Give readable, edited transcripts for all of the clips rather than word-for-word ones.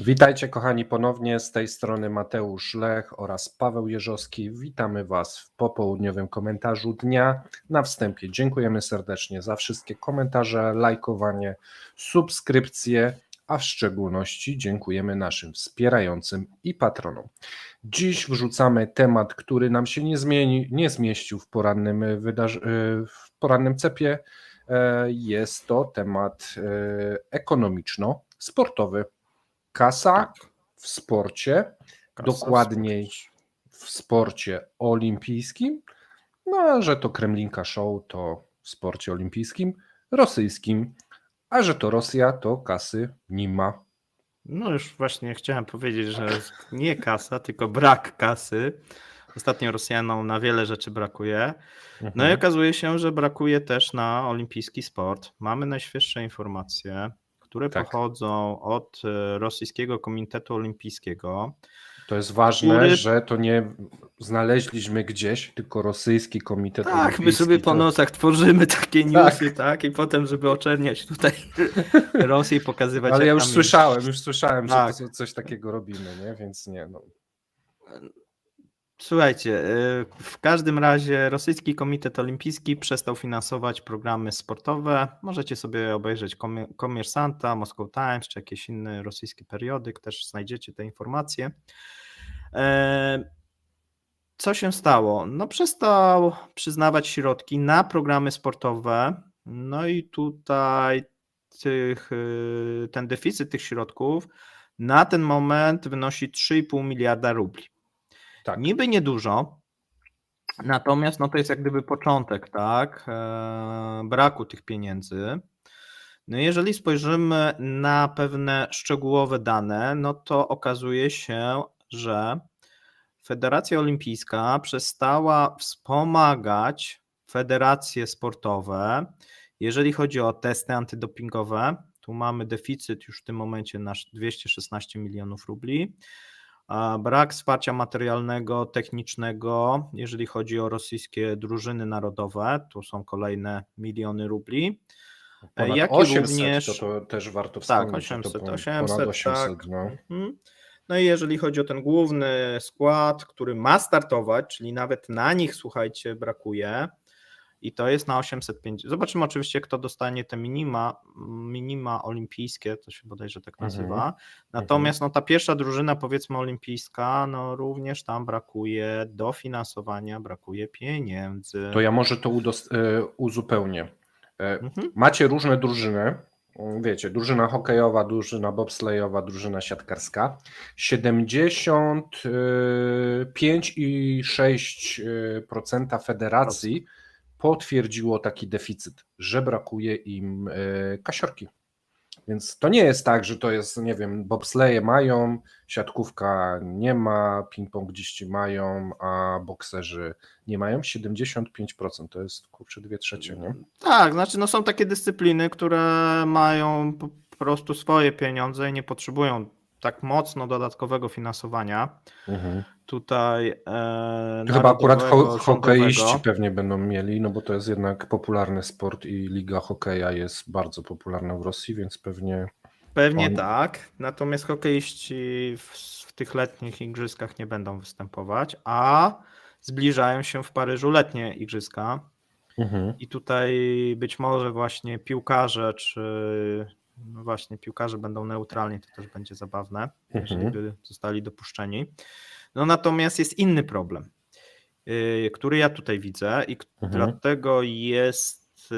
Witajcie kochani ponownie, z tej strony Mateusz Lech oraz Paweł Jeżowski. Witamy Was w popołudniowym komentarzu dnia. Na wstępie dziękujemy serdecznie za wszystkie komentarze, lajkowanie, subskrypcje, a w szczególności dziękujemy naszym wspierającym i patronom. Dziś wrzucamy temat, który nam się nie zmieścił w porannym cepie. Jest to temat ekonomiczno-sportowy. Kasa w sporcie, dokładniej w sporcie olimpijskim, no a że to Kremlinka Show, to w sporcie olimpijskim rosyjskim, a że to Rosja, to kasy nie ma. No już właśnie chciałem powiedzieć, że nie kasa, tylko brak kasy. Ostatnio Rosjanom na wiele rzeczy brakuje. No i okazuje się, że brakuje też na olimpijski sport. Mamy najświeższe informacje, które pochodzą od Rosyjskiego Komitetu Olimpijskiego. To jest ważne, że to nie znaleźliśmy gdzieś, tylko Rosyjski Komitet Olimpijski. Tak, my sobie po nocach tworzymy takie newsy, tak, i potem, żeby oczerniać tutaj Rosję i pokazywać. Ale ja już słyszałem, tak, że to coś takiego robimy, nie? Więc nie, no. Słuchajcie, w każdym razie Rosyjski Komitet Olimpijski przestał finansować programy sportowe. Możecie sobie obejrzeć Komersanta, Moscow Times czy jakieś inne rosyjskie periodyk, też znajdziecie te informacje. Co się stało? No przestał przyznawać środki na programy sportowe, no i tutaj ten deficyt tych środków na ten moment wynosi 3,5 miliarda rubli. Tak. Niby niedużo, natomiast no to jest jak gdyby początek, tak, braku tych pieniędzy. No jeżeli spojrzymy na pewne szczegółowe dane, no to okazuje się, że Federacja Olimpijska przestała wspomagać federacje sportowe, jeżeli chodzi o testy antydopingowe. Tu mamy deficyt już w tym momencie na 216 milionów rubli. Brak wsparcia materialnego, technicznego, jeżeli chodzi o rosyjskie drużyny narodowe, tu są kolejne miliony rubli. Ponad 800 również, to też warto wspomnieć. Tak, 800, ponad 800 tak. No. No i jeżeli chodzi o ten główny skład, który ma startować, czyli nawet na nich, słuchajcie, brakuje, i to jest na 850. Zobaczymy oczywiście, kto dostanie te minima olimpijskie, to się bodajże tak nazywa. Natomiast no, ta pierwsza drużyna, powiedzmy olimpijska, no również tam brakuje dofinansowania, brakuje pieniędzy. To ja może to uzupełnię. Macie różne drużyny, wiecie, drużyna hokejowa, drużyna bobslejowa, drużyna siatkarska. 75,6% federacji potwierdziło taki deficyt, że brakuje im kasiorki. Więc to nie jest tak, że to jest, nie wiem, bobsleje mają, siatkówka nie ma, ping-pong mają, a bokserzy nie mają. 75% to jest, kurczę, 2/3, nie? Tak, znaczy no są takie dyscypliny, które mają po prostu swoje pieniądze i nie potrzebują tak mocno dodatkowego finansowania. Tutaj chyba akurat hokeiści pewnie będą mieli, no bo to jest jednak popularny sport i liga hokeja jest bardzo popularna w Rosji, więc pewnie tak, natomiast hokeiści w tych letnich igrzyskach nie będą występować, a zbliżają się w Paryżu letnie igrzyska i tutaj być może właśnie piłkarze no właśnie piłkarze będą neutralni, to też będzie zabawne, jeżeli by zostali dopuszczeni. No natomiast jest inny problem, który ja tutaj widzę i dlatego jest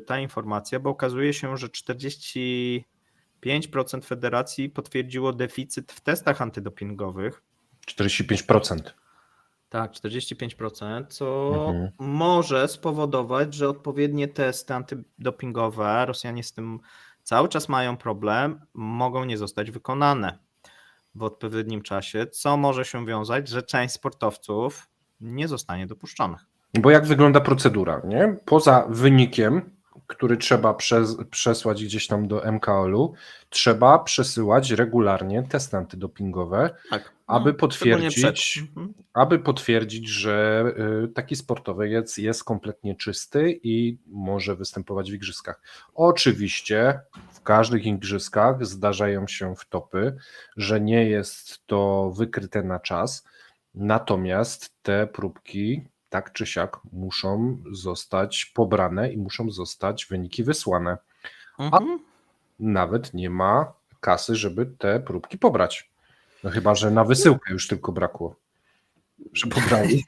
ta informacja, bo okazuje się, że 45% federacji potwierdziło deficyt w testach antydopingowych. 45%. Tak, 45%, co może spowodować, że odpowiednie testy antydopingowe, Rosjanie z tym cały czas mają problem, mogą nie zostać wykonane w odpowiednim czasie, co może się wiązać, że część sportowców nie zostanie dopuszczonych. Bo jak wygląda procedura, nie? Poza wynikiem, który trzeba przesłać gdzieś tam do MKOL-u, trzeba przesyłać regularnie testy antydopingowe, Tak, aby szczególnie przed. potwierdzić, że taki sportowiec jest kompletnie czysty i może występować w igrzyskach. Oczywiście w każdych igrzyskach zdarzają się wtopy, że nie jest to wykryte na czas, natomiast te próbki tak czy siak muszą zostać pobrane i muszą zostać wyniki wysłane. A nawet nie ma kasy, żeby te próbki pobrać. No chyba, że na wysyłkę już tylko brakło, że pobrali.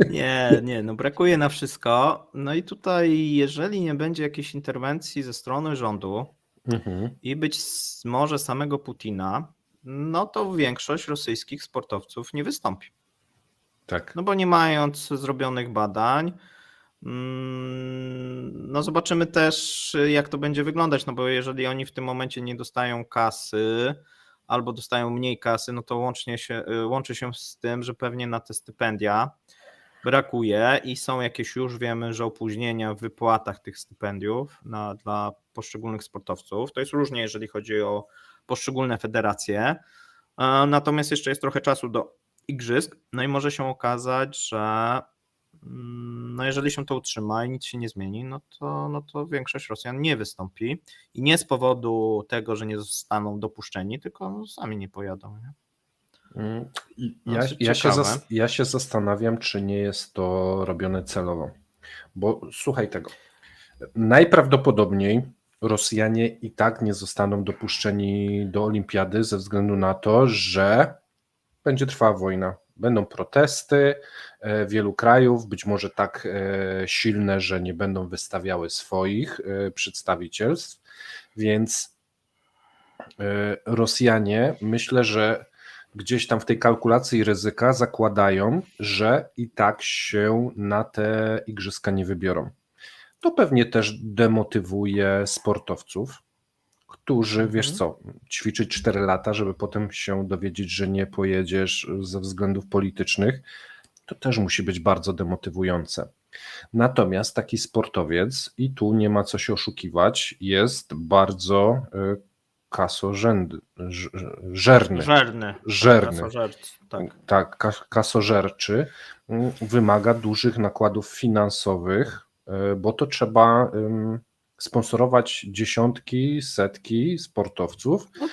Nie, no brakuje na wszystko. No i tutaj, jeżeli nie będzie jakiejś interwencji ze strony rządu i być może samego Putina, no to większość rosyjskich sportowców nie wystąpi. Tak. No bo nie mając zrobionych badań, no zobaczymy też, jak to będzie wyglądać, no bo jeżeli oni w tym momencie nie dostają kasy albo dostają mniej kasy, no to łączy się z tym, że pewnie na te stypendia brakuje i są jakieś, już wiemy, że opóźnienia w wypłatach tych stypendiów dla poszczególnych sportowców. To jest różnie, jeżeli chodzi o poszczególne federacje. Natomiast jeszcze jest trochę czasu do igrzysk, no i może się okazać, że no jeżeli się to utrzyma i nic się nie zmieni, no to większość Rosjan nie wystąpi i nie z powodu tego, że nie zostaną dopuszczeni, tylko sami nie pojadą. Nie? Ja się zastanawiam, czy nie jest to robione celowo, bo słuchaj tego, najprawdopodobniej Rosjanie i tak nie zostaną dopuszczeni do olimpiady ze względu na to, że będzie trwała wojna. Będą protesty wielu krajów, być może tak silne, że nie będą wystawiały swoich przedstawicielstw, więc Rosjanie, myślę, że gdzieś tam w tej kalkulacji ryzyka zakładają, że i tak się na te igrzyska nie wybiorą. To pewnie też demotywuje sportowców, którzy, wiesz co, ćwiczyć 4 lata, żeby potem się dowiedzieć, że nie pojedziesz ze względów politycznych, to też musi być bardzo demotywujące. Natomiast taki sportowiec, i tu nie ma co się oszukiwać, jest bardzo kasożerny. Tak, kasożerczy. Wymaga dużych nakładów finansowych, bo to trzeba sponsorować dziesiątki, setki sportowców, no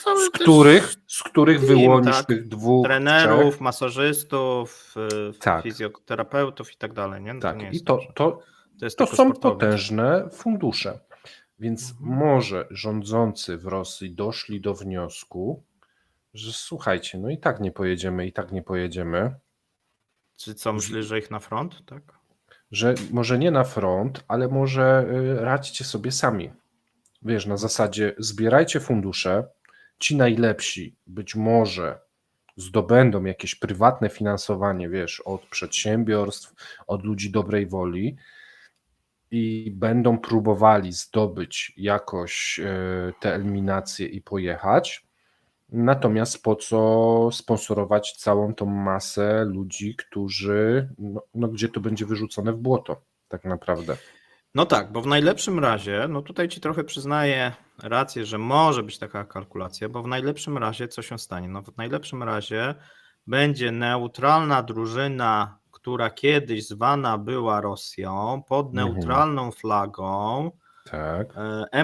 z których wyłonisz tak, tych 2, trenerów, 3. masażystów, fizjoterapeutów i tak dalej. Nie? No tak, to nie i jest to są potężne fundusze. Więc może rządzący w Rosji doszli do wniosku, że słuchajcie, no i tak nie pojedziemy. Czy co, myślisz, że ich na front? Tak? Że może nie na front, ale może radźcie sobie sami. Wiesz, na zasadzie zbierajcie fundusze, ci najlepsi być może zdobędą jakieś prywatne finansowanie, wiesz, od przedsiębiorstw, od ludzi dobrej woli i będą próbowali zdobyć jakoś te eliminacje i pojechać. Natomiast po co sponsorować całą tą masę ludzi, którzy, no gdzie to będzie wyrzucone w błoto tak naprawdę. No tak, bo w najlepszym razie, no tutaj ci trochę przyznaję rację, że może być taka kalkulacja, bo w najlepszym razie co się stanie? No w najlepszym razie będzie neutralna drużyna, która kiedyś zwana była Rosją, pod neutralną flagą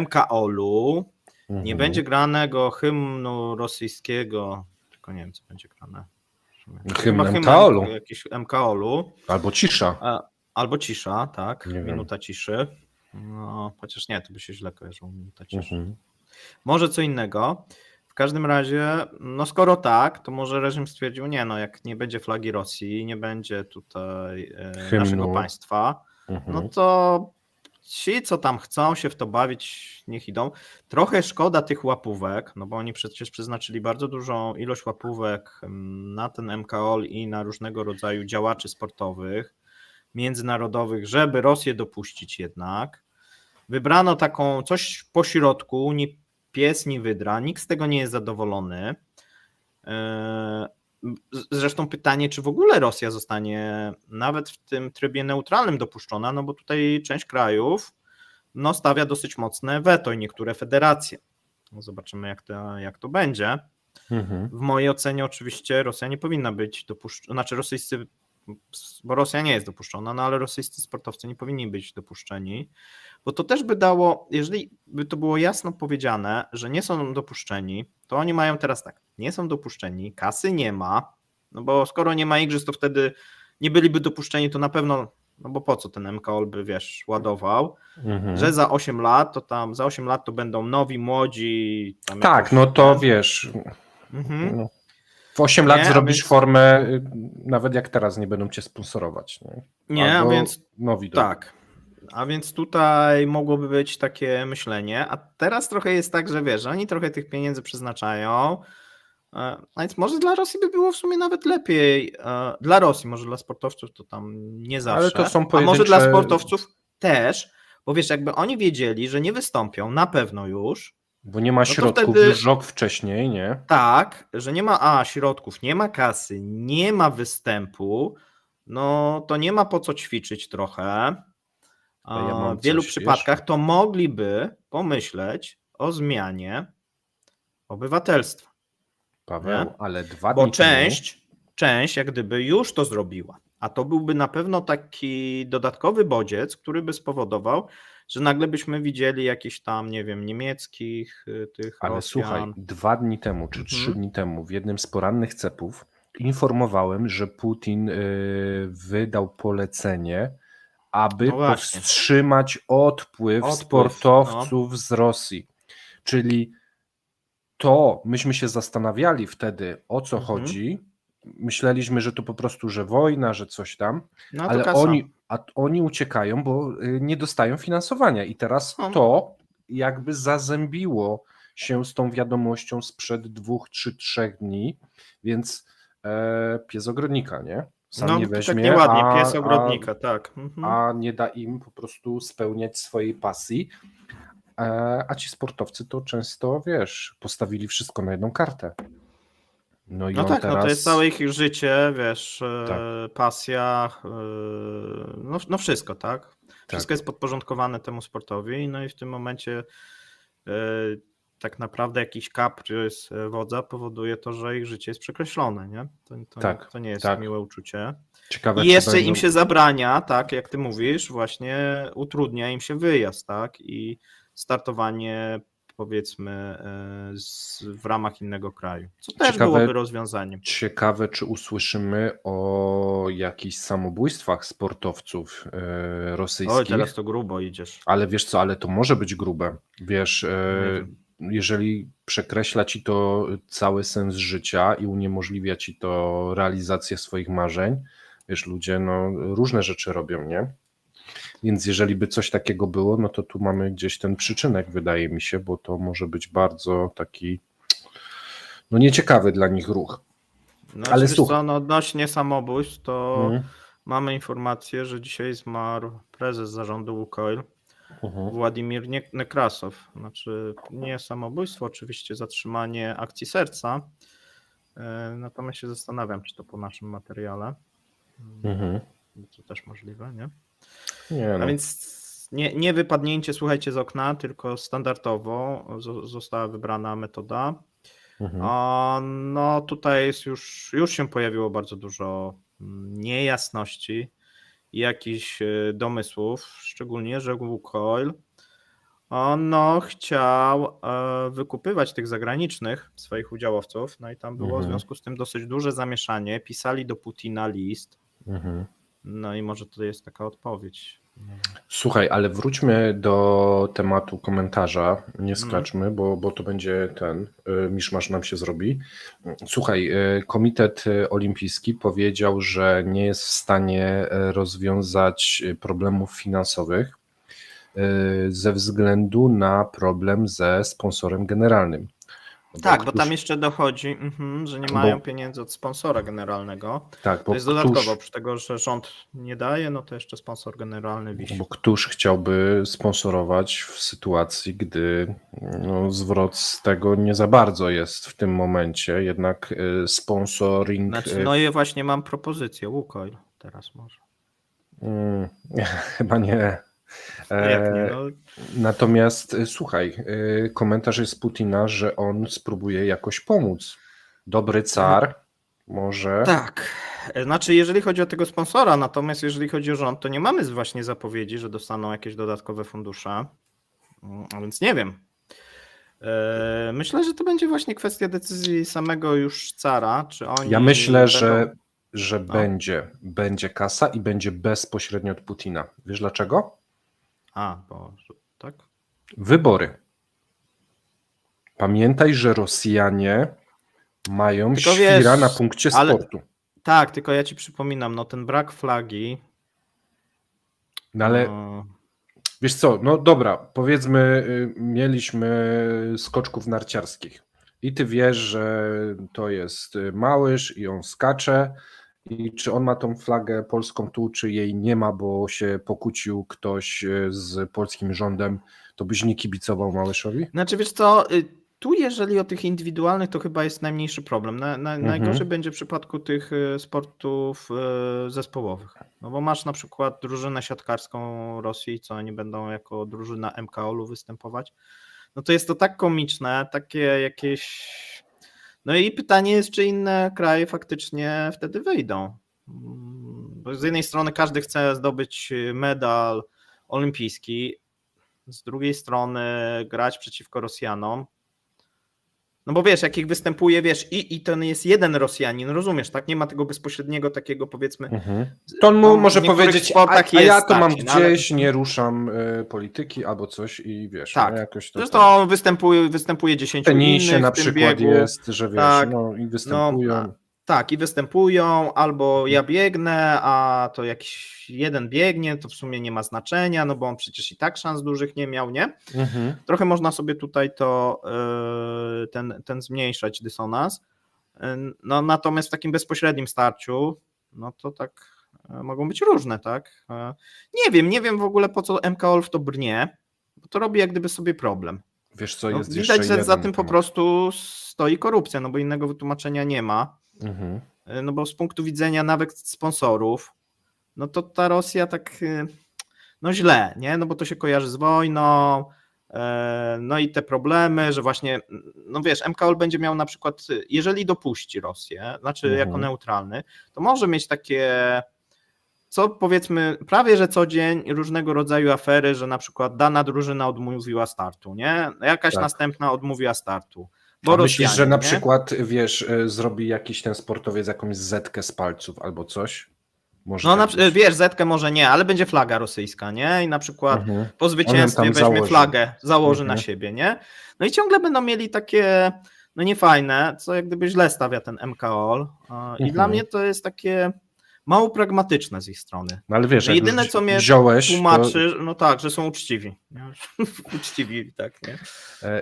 MKOL-u, nie będzie granego hymnu rosyjskiego, tylko nie wiem, co będzie grane. Hymn MKOL-u. Jakiś MKOL-u. Albo cisza. Tak, minuta ciszy. No, chociaż nie, to by się źle kojarzyło, minuta ciszy. Może co innego. W każdym razie, no skoro tak, to może reżim stwierdził, nie no, jak nie będzie flagi Rosji, nie będzie tutaj naszego państwa, no to ci, co tam chcą się w to bawić, niech idą. Trochę szkoda tych łapówek, no bo oni przecież przeznaczyli bardzo dużą ilość łapówek na ten MKOL i na różnego rodzaju działaczy sportowych, międzynarodowych, żeby Rosję dopuścić jednak. Wybrano taką coś po środku, ni pies, ni wydra, nikt z tego nie jest zadowolony. Zresztą pytanie, czy w ogóle Rosja zostanie nawet w tym trybie neutralnym dopuszczona, no bo tutaj część krajów no, stawia dosyć mocne weto i niektóre federacje. No, zobaczymy, jak to będzie. W mojej ocenie oczywiście Rosja nie powinna być dopuszczona, znaczy rosyjscy, bo Rosja nie jest dopuszczona, no ale rosyjscy sportowcy nie powinni być dopuszczeni, bo to też by dało, jeżeli by to było jasno powiedziane, że nie są dopuszczeni, to oni mają teraz tak, nie są dopuszczeni, kasy nie ma, no bo skoro nie ma igrzysk, to wtedy nie byliby dopuszczeni, to na pewno, no bo po co ten MKOL by, wiesz, ładował, że za 8 lat, to tam za 8 lat to będą nowi, młodzi. Tam Tak, jakoś, no to wiesz, no, w 8 lat zrobisz formę, nawet jak teraz nie będą cię sponsorować. Nie, a więc nowi tak. A więc tutaj mogłoby być takie myślenie, a teraz trochę jest tak, że wiesz, oni trochę tych pieniędzy przeznaczają, a więc może dla Rosji by było w sumie nawet lepiej, dla Rosji, może dla sportowców to tam nie zawsze, ale to są a może dla pojedyncze- sportowców też, bo wiesz, jakby oni wiedzieli, że nie wystąpią na pewno już, Bo nie ma to środków wtedy- już rok wcześniej, nie? tak, że nie ma środków, nie ma kasy, nie ma występu, no to nie ma po co ćwiczyć trochę. Ja mam W wielu coś przypadkach jeszcze. to mogliby pomyśleć o zmianie obywatelstwa, Paweł, Nie? ale 2 bo dni temu... część jak gdyby już to zrobiła, a to byłby na pewno taki dodatkowy bodziec, który by spowodował, że nagle byśmy widzieli jakichś tam, nie wiem, niemieckich tych Ale Rosjan. słuchaj, 2 dni temu czy 3 Mhm. dni temu w jednym z porannych cepów informowałem, że Putin wydał polecenie, aby No właśnie. powstrzymać odpływ Odpływ, sportowców z Rosji. Czyli to myśmy się zastanawiali wtedy, o co chodzi. Myśleliśmy, że to po prostu, że wojna, że coś tam, No to ale kasa. oni uciekają, bo nie dostają finansowania i teraz No. to jakby zazębiło się z tą wiadomością sprzed 2 czy 3 dni, więc pies ogrodnika, nie? Sam No nie to tak weźmie, nieładnie, pies ogrodnika, tak. a nie da im po prostu spełniać swojej pasji. A ci sportowcy to często, wiesz, postawili wszystko na jedną kartę. No i No on tak, teraz... no to jest całe ich życie, wiesz, Tak. pasja, no wszystko, tak? Wszystko jest podporządkowane temu sportowi, no i w tym momencie tak naprawdę jakiś kaprys wodza powoduje to, że ich życie jest przekreślone, nie? To nie jest miłe uczucie. Ciekawe, I czy jeszcze będą... im się zabrania, tak jak ty mówisz, właśnie utrudnia im się wyjazd, tak? I startowanie, powiedzmy, w ramach innego kraju. Co też byłoby rozwiązaniem. Ciekawe, czy usłyszymy o jakichś samobójstwach sportowców rosyjskich. Oj, teraz to grubo idziesz. Ale wiesz co, ale to może być grube. Wiesz, jeżeli przekreśla ci to cały sens życia i uniemożliwia ci to realizację swoich marzeń, wiesz, ludzie no, różne rzeczy robią, nie? Więc jeżeli by coś takiego było, no to tu mamy gdzieś ten przyczynek, wydaje mi się, bo to może być bardzo taki no nieciekawy dla nich ruch. Znaczy, ale wiesz słuchaj. co, no odnośnie samobójstw, to mamy informację, że dzisiaj zmarł prezes zarządu Łukoil, Władimir Nekrasow. Znaczy nie samobójstwo, oczywiście zatrzymanie akcji serca, natomiast się zastanawiam, czy to po naszym materiale. To też możliwe, nie? Nie, no. A więc nie wypadnięcie, słuchajcie, z okna, tylko standardowo została wybrana metoda. No tutaj jest już się pojawiło bardzo dużo niejasności i jakichś domysłów, szczególnie, że Łukoil chciał wykupywać tych zagranicznych swoich udziałowców, no i tam było w związku z tym dosyć duże zamieszanie, pisali do Putina list, no i może to jest taka odpowiedź. Słuchaj, ale wróćmy do tematu komentarza, nie skaczmy, bo to będzie miszmasz nam się zrobi. Słuchaj, Komitet Olimpijski powiedział, że nie jest w stanie rozwiązać problemów finansowych ze względu na problem ze sponsorem generalnym. Tak, bo tam jeszcze dochodzi, że nie mają pieniędzy od sponsora generalnego. Tak, to jest dodatkowo, przy tego, że rząd nie daje, no to jeszcze sponsor generalny wisi. Bo któż chciałby sponsorować w sytuacji, gdy zwrot z tego nie za bardzo jest w tym momencie, jednak sponsoring... Znaczy, no i właśnie mam propozycję, Łukoil teraz może. Chyba nie. Jak nie, E, no. Natomiast słuchaj, komentarz jest Putina, że on spróbuje jakoś pomóc. Dobry car może. Tak. Znaczy, jeżeli chodzi o tego sponsora, natomiast jeżeli chodzi o rząd, to nie mamy właśnie zapowiedzi, że dostaną jakieś dodatkowe fundusze. A więc nie wiem. Myślę, że to będzie właśnie kwestia decyzji samego już cara, czy oni Ja myślę, będą... że No. będzie kasa i będzie bezpośrednio od Putina. Wiesz dlaczego? Bo tak? Wybory. Pamiętaj, że Rosjanie mają Tylko świra wiesz, na punkcie ale- sportu. Tak, tylko ja ci przypominam, no ten brak flagi. No ale wiesz co, no dobra, powiedzmy, mieliśmy skoczków narciarskich i ty wiesz, że to jest Małysz i on skacze i czy on ma tą flagę polską tu, czy jej nie ma, bo się pokłócił ktoś z polskim rządem, to byś nie kibicował Małyszowi? Znaczy wiesz co, tu jeżeli o tych indywidualnych, to chyba jest najmniejszy problem. Najgorzej będzie w przypadku tych sportów zespołowych. No bo masz na przykład drużynę siatkarską Rosji, co oni będą jako drużyna MKOL-u występować. No to jest to tak komiczne, takie jakieś... No i pytanie jest, czy inne kraje faktycznie wtedy wyjdą. Bo z jednej strony każdy chce zdobyć medal olimpijski, z drugiej strony grać przeciwko Rosjanom. No bo wiesz, jak ich występuje, wiesz, i to jest jeden Rosjanin, rozumiesz, tak? Nie ma tego bezpośredniego takiego, powiedzmy... To on mu No, w może niektórych powiedzieć, sportach a ja jest to mam tak, no ale- gdzieś, nie ruszam polityki albo coś i wiesz, Tak. no jakoś to Zresztą występuje 10 w tenisie innych na w tym przykład biegu. jest, że wiesz, Tak, no i występują. Tak, i występują, albo ja biegnę, a to jakiś jeden biegnie, to w sumie nie ma znaczenia, no bo on przecież i tak szans dużych nie miał, nie? Trochę można sobie tutaj to ten zmniejszać dysonans. No natomiast w takim bezpośrednim starciu, no to tak mogą być różne, tak? Nie wiem w ogóle po co MKOL w to brnie, bo to robi jak gdyby sobie problem. Wiesz co, No, jest widać, jeszcze że za jeden tym po temat. prostu stoi korupcja, no bo innego wytłumaczenia nie ma. No bo z punktu widzenia nawet sponsorów, no to ta Rosja tak no źle, nie? No bo to się kojarzy z wojną, no i te problemy, że właśnie, no wiesz, MKOL będzie miał na przykład, jeżeli dopuści Rosję, znaczy jako neutralny, to może mieć takie, co powiedzmy, prawie że co dzień różnego rodzaju afery, że na przykład dana drużyna odmówiła startu, nie? Jakaś Tak. następna odmówiła startu. Bo A myślisz, że na nie? przykład, wiesz, zrobi jakiś ten sportowiec jakąś zetkę z palców albo coś? Może No, tak być. wiesz, zetkę może nie, ale będzie flaga rosyjska, nie? I na przykład po zwycięstwie tam weźmie założy. flagę, założy na siebie, nie? No i ciągle będą mieli takie, no niefajne, co jak gdyby źle stawia ten MKOL. I dla mnie to jest takie mało pragmatyczne z ich strony. No ale wiesz, jak Jedyne, już co mnie wziąłeś, tłumaczy, no tak, że są uczciwi. Nie? Uczciwi, tak, nie?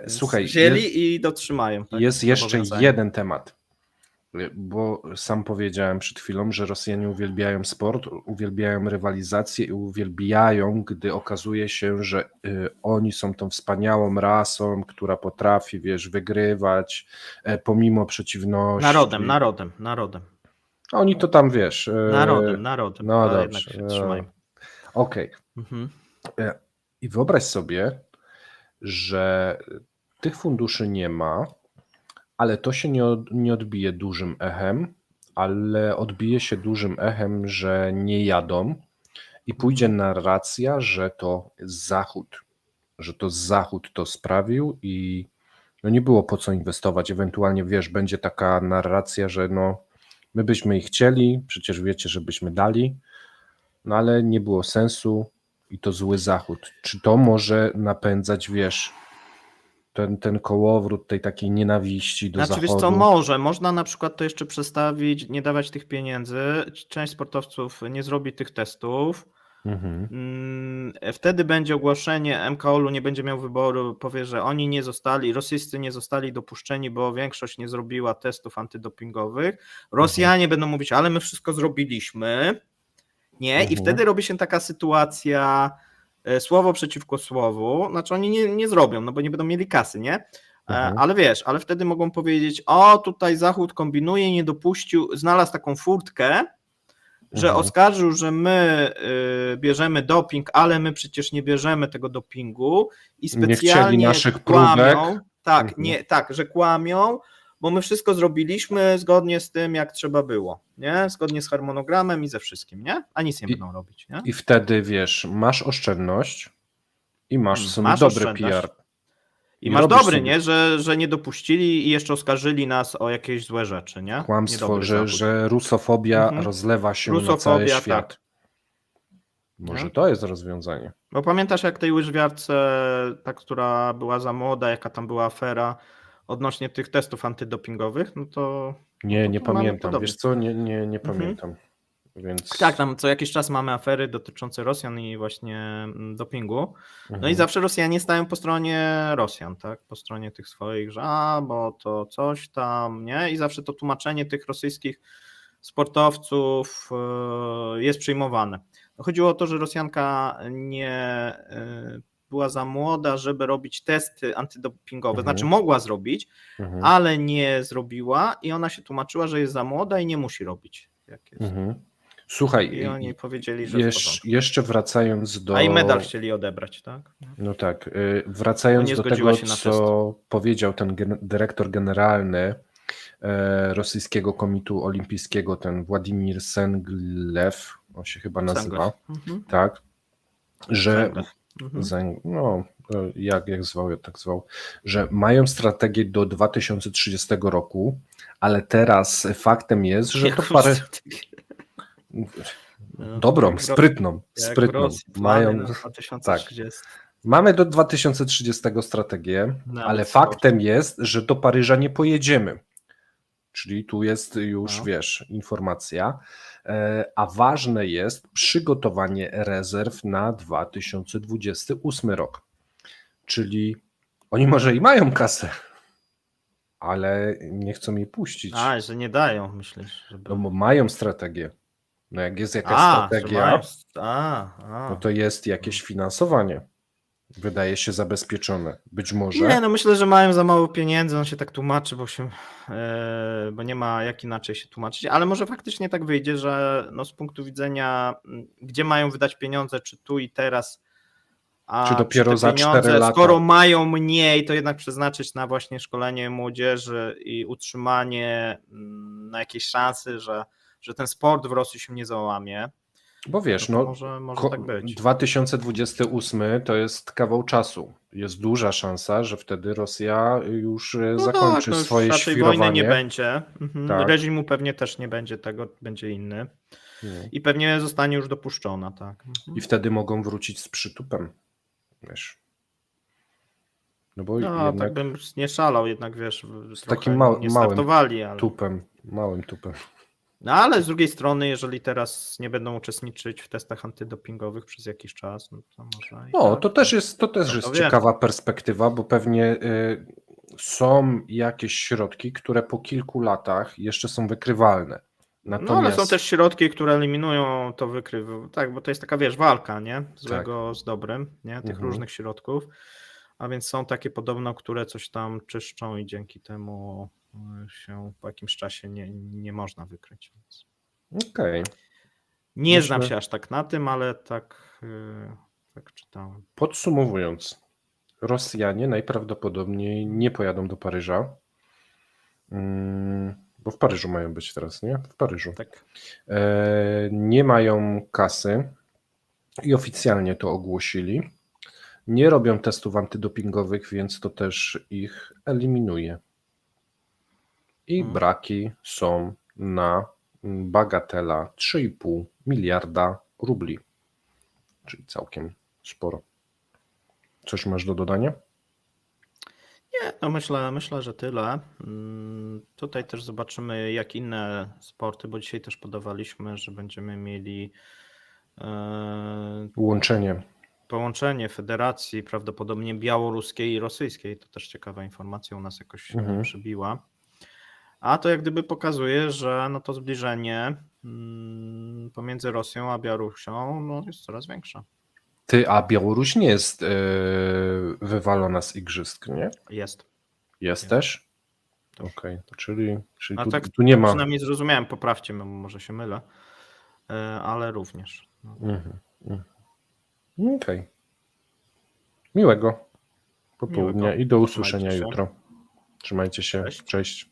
Słuchaj, wzięli i dotrzymają. Tak, jest jeszcze zobowiązania. jeden temat, bo sam powiedziałem przed chwilą, że Rosjanie uwielbiają sport, uwielbiają rywalizację i uwielbiają, gdy okazuje się, że oni są tą wspaniałą rasą, która potrafi, wiesz, wygrywać pomimo przeciwności. Narodem. Oni to tam, wiesz... Narodem. No ale dobrze. jednak się trzymają. Okej. I wyobraź sobie, że tych funduszy nie ma, ale to się nie odbije dużym echem, ale odbije się dużym echem, że nie jadą i pójdzie narracja, że to Zachód to sprawił i no nie było po co inwestować. Ewentualnie, wiesz, będzie taka narracja, że no my byśmy ich chcieli, przecież wiecie, że byśmy dali, no ale nie było sensu i to zły Zachód. Czy to może napędzać, wiesz, ten kołowrót tej takiej nienawiści do Znaczy, Zachodu? wiesz co, można na przykład to jeszcze przestawić, nie dawać tych pieniędzy, część sportowców nie zrobi tych testów, wtedy będzie ogłoszenie, MKOL-u nie będzie miał wyboru, powie, że oni nie zostali, rosyjscy nie zostali dopuszczeni, bo większość nie zrobiła testów antydopingowych, Rosjanie będą mówić, ale my wszystko zrobiliśmy, nie? I wtedy robi się taka sytuacja, słowo przeciwko słowu, znaczy oni nie zrobią, no bo nie będą mieli kasy, nie? Ale wiesz, ale wtedy mogą powiedzieć, o tutaj Zachód kombinuje, nie dopuścił, znalazł taką furtkę, że oskarżył, że my bierzemy doping, ale my przecież nie bierzemy tego dopingu i Nie chcieli specjalnie naszych kłamią, próbek. tak, że kłamią, bo my wszystko zrobiliśmy zgodnie z tym, jak trzeba było, nie? Zgodnie z harmonogramem i ze wszystkim, nie? A nic nie będą robić, nie? I wtedy, wiesz, masz oszczędność i masz w sumie Masz dobry oszczędność. PR. I masz robisz dobry, sobie nie? Że nie dopuścili i jeszcze oskarżyli nas o jakieś złe rzeczy, nie? kłamstwo, Niedobry zawód. że rusofobia rozlewa się na cały Rusofobia, świat. tak. Może Nie? to jest rozwiązanie. Bo pamiętasz, jak tej łyżwiarce, ta, która była za młoda, jaka tam była afera odnośnie tych testów antydopingowych, no to... Nie, no nie to mamy pamiętam. podobnie. Wiesz co, nie pamiętam. Więc... Tak, tam co jakiś czas mamy afery dotyczące Rosjan i właśnie dopingu. No i zawsze Rosjanie stają po stronie Rosjan, tak? Po stronie tych swoich, że bo to coś tam, nie? I zawsze to tłumaczenie tych rosyjskich sportowców jest przyjmowane. No chodziło o to, że Rosjanka nie była za młoda, żeby robić testy antydopingowe, znaczy mogła zrobić, ale nie zrobiła i ona się tłumaczyła, że jest za młoda i nie musi robić. Jak jest. Słuchaj, I oni powiedzieli, że jeszcze wracając do... A i medal chcieli odebrać, tak? No tak, wracając do tego, co powiedział ten dyrektor generalny Rosyjskiego Komitetu Olimpijskiego, ten Władimir Senglew, on się chyba nazywa, tak, że no, jak zwał, tak zwał, że mają strategię do 2030 roku, ale teraz faktem jest, że to parę... Dobrą, sprytną. Mają, tak. Mamy do 2030 strategię, ale faktem jest, że do Paryża nie pojedziemy. Czyli tu jest już, wiesz, informacja, a ważne jest przygotowanie rezerw na 2028 rok. Czyli oni może i mają kasę, ale nie chcą jej puścić. Że nie dają, myślisz? Żeby... No bo mają strategię. No jak jest jakaś strategia, no to jest jakieś finansowanie. Wydaje się zabezpieczone. Być może. Nie, no myślę, że mają za mało pieniędzy, on się tak tłumaczy, bo nie ma jak inaczej się tłumaczyć, ale może faktycznie tak wyjdzie, że no z punktu widzenia, gdzie mają wydać pieniądze, czy tu i teraz, czy dopiero za 4 lata. Skoro mają mniej, to jednak przeznaczyć na właśnie szkolenie młodzieży i utrzymanie na jakieś szansy, że ten sport w Rosji się nie załamie. Bo wiesz, no może tak być. 2028 to jest kawał czasu. Jest duża szansa, że wtedy Rosja już zakończy swoje świrowanie. Wojny nie będzie. Tak. Reżimu pewnie też nie będzie tego, będzie inny. I pewnie zostanie już dopuszczona, tak. I wtedy mogą wrócić z przytupem. Wiesz. No bo jednak... tak bym nie szalał, jednak wiesz, z takim małym tupem. No ale z drugiej strony, jeżeli teraz nie będą uczestniczyć w testach antydopingowych przez jakiś czas, no to może... To też jest ciekawa perspektywa, bo pewnie są jakieś środki, które po kilku latach jeszcze są wykrywalne. Natomiast... No ale są też środki, które eliminują to tak, bo to jest taka, wiesz, walka, nie? Złego z dobrym, nie? Tych różnych środków, a więc są takie podobno, które coś tam czyszczą i dzięki temu się po jakimś czasie nie można wykryć. Okej. Nie znam się aż tak na tym, ale tak czytałem. Podsumowując, Rosjanie najprawdopodobniej nie pojadą do Paryża, bo w Paryżu mają być teraz, nie? W Paryżu. Tak. Nie mają kasy i oficjalnie to ogłosili. Nie robią testów antydopingowych, więc to też ich eliminuje. I braki są na bagatela 3,5 miliarda rubli, czyli całkiem sporo. Coś masz do dodania? Nie, no myślę, że tyle. Tutaj też zobaczymy, jak inne sporty, bo dzisiaj też podawaliśmy, że będziemy mieli połączenie federacji prawdopodobnie białoruskiej i rosyjskiej. To też ciekawa informacja, u nas jakoś się nie przybiła. A to jak gdyby pokazuje, że no to zbliżenie pomiędzy Rosją a Białorusią jest coraz większe. A Białoruś nie jest wywalona z igrzysk, nie? Jest też? Okej, czyli tak, tu nie ma... Przynajmniej zrozumiałem, poprawcie mnie, może się mylę. ale również. No. Okej. Miłego popołudnia Miłego. i do usłyszenia Trzymajcie się. jutro. Trzymajcie się. Cześć. Cześć.